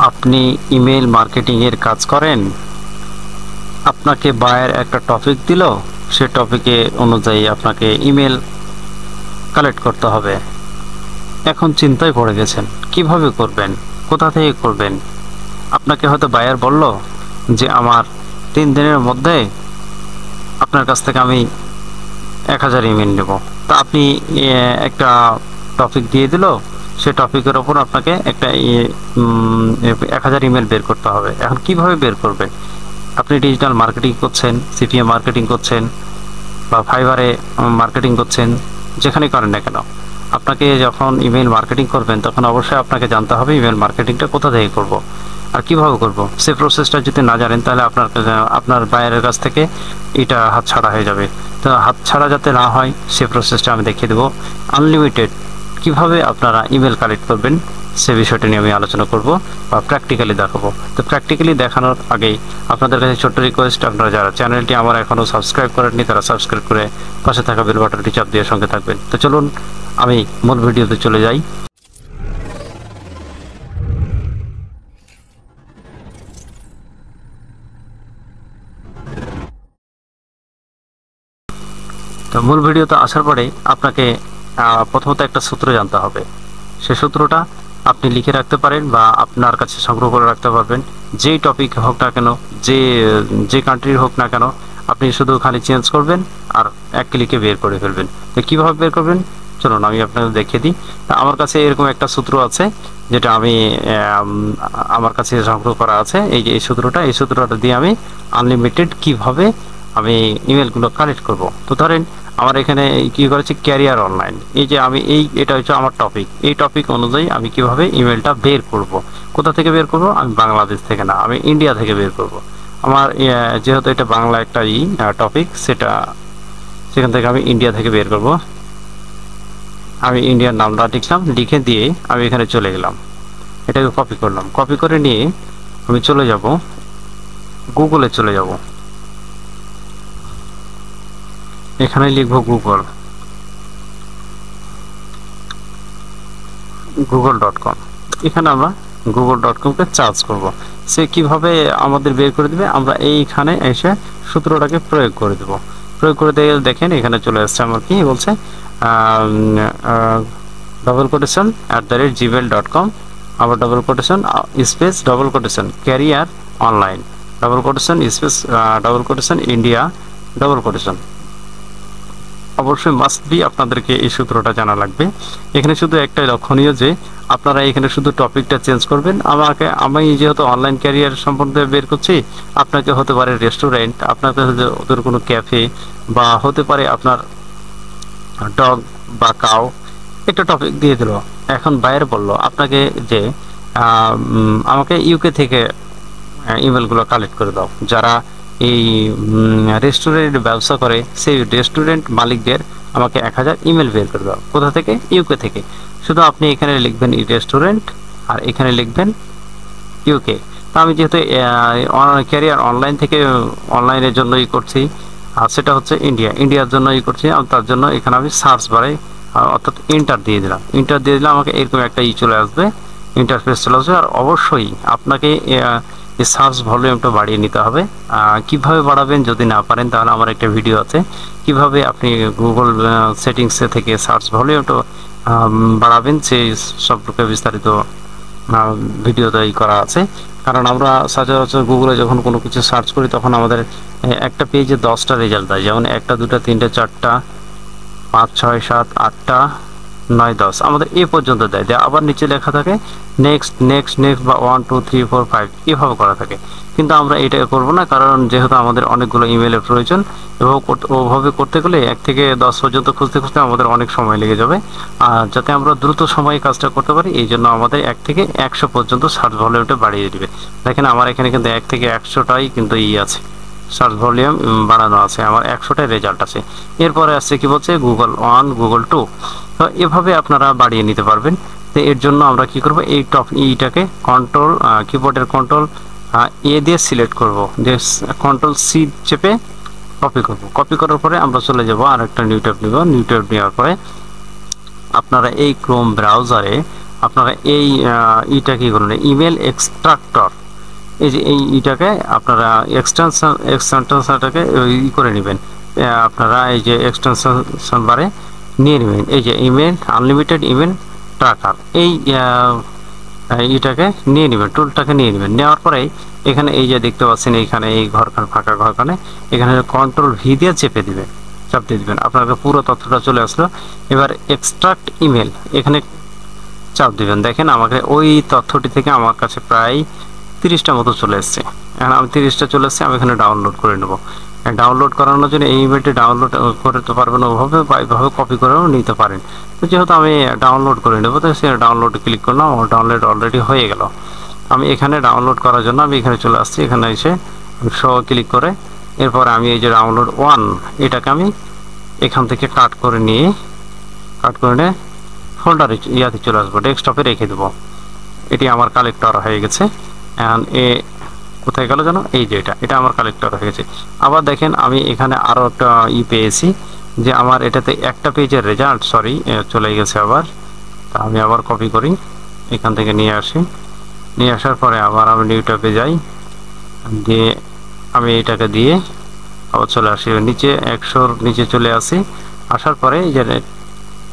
আপনি email marketing এর কাজ করেন, আপনাকে বায়ার একটা টপিক দিল, সে টপিকে অনুযায়ী আপনাকে ইমেল কালেক্ট করতে হবে। এখন চিন্তায় পড়ে গেছেন কিভাবে করবেন, কোথা থেকে করবেন। আপনাকে হয়তো বায়ার বলল যে আমার 3 দিনের মধ্যে আপনার কাছ থেকে আমি 1000 ইমেল নেব। তা আপনি একটা টপিক দিয়ে দিল, সে টপিকের ওপর আপনাকে একটা 1000 ইমেল বের করতে হবে। এখন কিভাবে বের করবেন? আপনি ডিজিটাল মার্কেটিং করছেন, সিপিএম মার্কেটিং করছেন, বা ফাইবারে মার্কেটিং করছেন, যেখানে করেন না কেন, আপনাকে যখন ইমেল মার্কেটিং করবেন তখন অবশ্যই আপনাকে জানতে হবে ইমেল মার্কেটিংটা কোথা থেকে করব আর কিভাবে করব। সে প্রসেসটা যদি না জানেন তাহলে আপনার বায়ারের কাছ থেকে এটা হাতছাড়া হয়ে যাবে। তো হাতছাড়া যাতে না হয় সে প্রসেসটা আমি দেখিয়ে দেবো। আনলিমিটেড কিভাবে আপনারা ইমেল কালেক্ট করবেন সে বিষয়টা নিয়ে আমি আলোচনা করব বা প্র্যাকটিক্যালি দেখাবো। তো প্র্যাকটিক্যালি দেখানোর আগেই আপনাদের কাছে ছোট্ট রিকোয়েস্ট, আপনারা যারা চ্যানেলটি আমার এখনও সাবস্ক্রাইব করেননি তারা সাবস্ক্রাইব করে পাশে থাকা বেল বাটনটি চাপ দিয়ে সঙ্গে থাকবেন। তো চলুন আমি মূল ভিডিওতে চলে যাই। তো মূল ভিডিওতে আসার পরে আপনাকে প্রথমত একটা সূত্র জানতে হবে। সে সূত্রটা আপনি লিখে রাখতে পারেন বা আপনার কাছে সংগ্রহ করে রাখতে পারবেন। যেই টপিক হোক না কেন, যে কান্ট্রির হোক না কেন, আপনি শুধু খালি চেঞ্জ করবেন আর এক ক্লিকে বের করে ফেলবেন। তো কীভাবে বের করবেন চলুন আমি আপনাদের দেখিয়ে দিই। আমার কাছে এরকম একটা সূত্র আছে যেটা আমি আমার কাছে সংগ্রহ করা আছে। এই যে এই সূত্রটা দিয়ে আমি আনলিমিটেড কিভাবে আমি ইমেলগুলো কালেক্ট করব। তো ধরেন আমার এখানে কি করেছি, ক্যারিয়ার অনলাইন। এই যে আমি এটা হচ্ছে আমার টপিক। এই টপিক অনুযায়ী আমি কিভাবে ইমেলটা বের করব, কোথা থেকে বের করব, আমি বাংলাদেশ থেকে না, আমি ইন্ডিয়া থেকে বের করব। আমার যেহেতু এটা বাংলা একটা টপিক, সেখান থেকে আমি ইন্ডিয়া থেকে বের করব। আমি ইন্ডিয়ার নামটা লিখলাম, লিখে দিয়ে আমি এখানে চলে গেলাম, এটাকে কপি করলাম। কপি করে নিয়ে আমি চলে যাব গুগলে, চলে যাব, এখানে লিখব google.com। এখানে আমরা google.com-কে চার্জ করব। সে কিভাবে আমাদের বের করে দিবে, আমরা এইখানে এসে সূত্রটাকে প্রয়োগ করে দেব। প্রয়োগ করে দিয়ে দেখেন এখানে চলে আসছে আমার কি বলছে, $@gmail.com, আবার space career online, space India, অবশ্যই মাস্ট বি আপনাদেরকে এই সূত্রটা জানা লাগবে। এখানে শুধু একটাই লক্ষণীয় যে আপনারা এখানে শুধু টপিকটা চেঞ্জ করবেন। আমি যেহেতু অনলাইন ক্যারিয়ার সম্বন্ধে বের করছি, আপনাকে হতে পারে রেস্টুরেন্ট, আপনাকে ওদের কোনো ক্যাফে, বা হতে পারে আপনার ডগ বা কাউ, একটা টপিক দিয়ে দিল। এখন বাইরে বললো আপনাকে যে আমাকে ইউকে থেকে ইমেলগুলো কালেক্ট করে দাও। যারা এই রেস্টুরেন্ট ব্যবসা করে সেই রেস্টুরেন্ট মালিকদের আমাকে 1000 ইমেল বের করে দাও। কোথা থেকে? ইউকে থেকে। শুধু আপনি এখানে লিখবেন রেস্টুরেন্ট আর এখানে লিখবেন ইউকে। তো আমি যেহেতু ক্যারিয়ার অনলাইন থেকে অনলাইনের জন্যই করছি, আর সেটা হচ্ছে ইন্ডিয়ার জন্যই করছি, তার জন্য এখানে আমি সার্চ বারে অর্থাৎ এন্টার দিয়ে দিলাম। আমাকে এরকম একটা চলে আসবে, ইন্টারফেস চলে আসবে। আর অবশ্যই আপনাকে এই সার্চ ভলিউমটা বাড়িয়ে নিতে হবে। কিভাবে বাড়াবেন যদি না পারেন তাহলে আমার একটা ভিডিও আছে কিভাবে আপনি গুগল সেটিংসে থেকে সার্চ ভলিউমটা বাড়াবেন, সেই সম্পর্কে বিস্তারিত ভিডিওতে করা আছে। কারণ আমরা সচরাচর গুগলে যখন কোনো কিছু সার্চ করি তখন আমাদের একটা পেজে 10টা রেজাল্ট দেয়, যেমন 1, 2, 3, 4, 5, 6, 7, 8, 9, 10 আমাদের এ পর্যন্ত দেয়। আবার নিচে লেখা থাকে নেক্সট বা 1, 2, 3, 4, 5 এভাবে করা থাকে। কিন্তু আমরা এটা করব না, কারণ যেহেতু আমাদের অনেকগুলো ইমেলের প্রয়োজন এবং ওভাবে করতে গেলে 1 থেকে 10 পর্যন্ত খুঁজতে আমাদের অনেক সময় লেগে যাবে। আর যাতে আমরা দ্রুত সময়ে কাজটা করতে পারি এই জন্য আমাদের 1 থেকে 100 পর্যন্ত সার্চ ভলিউমটা বাড়িয়ে দিবে। দেখেন আমার এখানে কিন্তু 1 থেকে 100টাই কিন্তু আছে, সার্চ ভলিউম বাড়ানো আছে, আমার 100টাই রেজাল্ট আছে। এরপরে আসছে কি বলছে গুগল 1, গুগল 2। তো এভাবে আপনারা বাড়িয়ে নিতে পারবেন। তো এর জন্য আমরা কি করব, এই এইটাকে কন্ট্রোল কিবোর্ডের কন্ট্রোল এ দিয়ে সিলেক্ট করব, যে কন্ট্রোল সি চেপে কপি করব। কপি করার পরে আমরা চলে যাব আর একটা নিউ ট্যাব নিব। নিউ ট্যাব নেওয়ার পরে আপনারা এই ক্রোম ব্রাউজারে আপনারা এই ইটা কি করুন, ইমেল এক্সট্রাক্টর, এই যে এই ইটাকে আপনারা এক্সটেনশনটাকে ই করে নেবেন। আপনারা এই যে এক্সটেনশন বারে নিয়ে নেবেন এই যে ইমেল আনলিমিটেড ইমেল ট্র্যাকার, এই এটাকে নিয়ে নেবেন, টুলটাকে নিয়ে নেবেন। নেওয়ার পরে এখানে এই যে দেখতে পাচ্ছেন এইখানে এই ঘরখান ফাঁকা ঘরখানে এখানে কন্ট্রোল ভি দিয়ে চেপে দিবেন, চাপ দিয়ে দিবেন, আপনার পুরো তথ্যটা চলে আসলো। এবার এক্সট্রাক্ট ইমেল এখানে চাপ দিবেন। দেখেন আমাকে ওই তথ্যটি থেকে আমার কাছে প্রায় 30টা মতো চলে এসছে। এখন আমি 30টা চলে এসছে, আমি এখানে ডাউনলোড করে নেব। ডাউনলোড করানোর জন্য এই ইমেলটি ডাউনলোড করতে পারবেন ওভাবে বা এইভাবে কপি করেও নিতে পারেন। তো যেহেতু আমি ডাউনলোড করে নেব, তো সে ডাউনলোড ক্লিক করলাম, আমার ডাউনলোড অলরেডি হয়ে গেল। আমি এখানে ডাউনলোড করার জন্য আমি এখানে চলে আসছি, এখানে এসে শো ক্লিক করে এরপরে আমি এই যে ডাউনলোড 1 এটাকে আমি এখান থেকে কাট করে নিয়ে ফোল্ডারে ইয়াতে চলে আসবো, ডেস্কটপে রেখে দেবো। এটি আমার কালেক্টর হয়ে গেছে। অ্যান্ড কোথায় গেল যেন, এই যে এটা আমার কালেক্টর হয়ে গেছে। আবার দেখেন আমি এখানে আরও একটা পেয়েছি যে আমার এটাতে একটা পেজের রেজাল্ট চলে গেছে আবার। তা আমি আবার কপি করি, এখান থেকে নিয়ে আসি, নিয়ে আসার পরে আবার আমি নিউ ট্যাবে যাই, দিয়ে আমি এটাকে দিয়ে আবার চলে আসি নিচে, 100-র নিচে চলে আসি। আসার পরে এই যে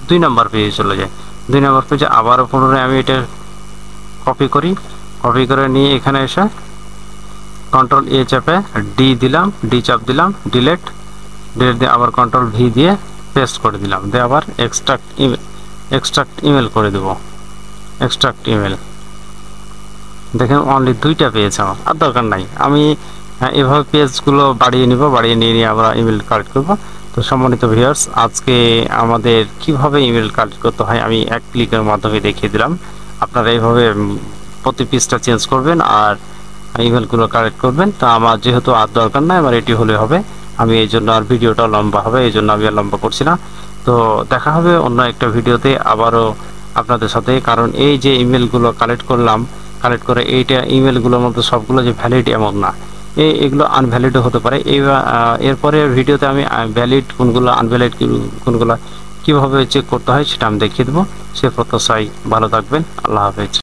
2 নম্বর পেজে চলে যায়। 2 নম্বর পেজে আবারও পুনরায় আমি এটা কপি করে নিয়ে এখানে এসে কন্ট্রোল এ চাপে ডি চাপ দিলাম, ডিলেট দিয়ে আবার কন্ট্রোল ভি দিয়ে পেস্ট করে দিলাম, দিয়ে আবার এক্সট্রাক্ট ইমেল করে দেব। এক্সট্রাক্ট ইমেল দেখেন অনলি 2টা পেয়েছে, আমার আর দরকার নাই। আমি এভাবে পেজগুলো বাড়িয়ে নিয়ে আমরা ইমেল কালেক্ট করব। তো সম্মানিত ভিউয়ার্স, আজকে আমাদের কিভাবে ইমেল কালেক্ট করতে হয় আমি এক ক্লিকের মাধ্যমে দেখিয়ে দিলাম। আপনারা এইভাবে প্রতি পেজটা চেঞ্জ করবেন আর ইমেলগুলো কালেক্ট করবেন। তো আমার যেহেতু আর দরকার নাই, আমার এটি হলে হবে। আমি এই জন্য আর ভিডিওটা লম্বা হবে, এই জন্য আমি আর লম্বা করছি না। তো দেখা হবে অন্য একটা ভিডিওতে আবারও আপনাদের সাথে। কারণ এই যে ইমেলগুলো কালেক্ট করে এইটা ইমেলগুলোর মধ্যে সবগুলো যে ভ্যালিড এমন না, এগুলো আনভ্যালিডও হতে পারে। এরপরে ভিডিওতে আমি ভ্যালিড কোনগুলো আনভ্যালিড কোনগুলো কিভাবে চেক করতে হয় সেটা আমি দেখিয়ে দেবো। সে প্রত্যাশায় ভালো থাকবেন। আল্লাহ হাফেজ।